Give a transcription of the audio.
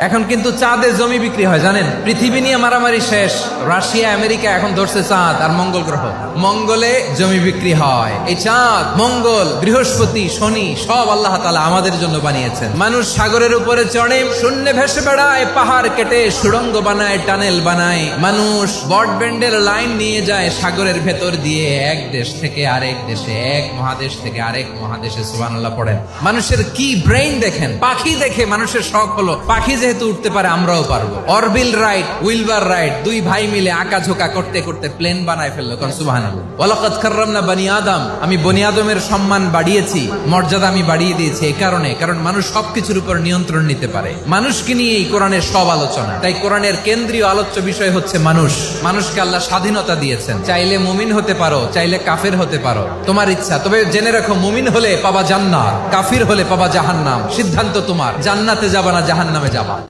এখন কিন্তু চাঁদে জমি বিক্রি হয় জানেন, পৃথিবী নিয়ে মারামারি শেষ, রাশিয়া আমেরিকা এখন ধরছে চাঁদ আর মঙ্গল গ্রহ, মঙ্গলে জমি বিক্রি হয়। এই চাঁদ, মঙ্গল, বৃহস্পতি, শনি সব আল্লাহ তাআলা আমাদের জন্য বানিয়েছেন। মানুষ সাগরের উপরে চড়ে, শূন্যে ভেসে বেড়ায়, পাহাড় কেটে সুড়ঙ্গ বানায়, টানেল বানায়, মানুষ ব্রডব্যান্ডের লাইন নিয়ে যায় সাগরের ভেতর দিয়ে, এক দেশ থেকে আরেক দেশে, এক মহাদেশ থেকে আরেক মহাদেশে। সুবহানাল্লাহ পড়েন। মানুষের কি ব্রেইন দেখেন। পাখি দেখে মানুষের শখ হলো পাখি যেহেতু উঠতে পারে আমরাও পারবো। অরবিল রাইট, উইলবার রাইট, দুই ভাই মিলে আঁকাঝোঁকা করতে করতে প্লেন বানায় ফেললো। কারণ সুবহানাল্লাহ, ওয়ালাকাদ কাররামনা বানি আদম, আমি বনি আদমের সম্মান বাড়িয়েছি, মর্যাদা আমি বাড়িয়ে দিয়েছি এই কারণে, কারণ মানুষ সবকিছুর উপর নিয়ন্ত্রণ নিতে পারে। মানুষকে নিয়ে এই কোরআনের সব আলোচনা। তাই কোরআনের কেন্দ্রীয় আলোচ্য বিষয় হচ্ছে মানুষ। মানুষকে আল্লাহ স্বাধীনতা দিয়েছেন, চাইলে মুমিন হতে পারো, চাইলে কাফের হতে পারো, তোমার ইচ্ছা। তবে জেনে রাখো, মুমিন হলে পাবা জান্নাত, কাফির হলে পাবা জাহান্নাম। সিদ্ধান্ত তোমার, জান্নাতে যাবা না জাহান্নামে যাবা।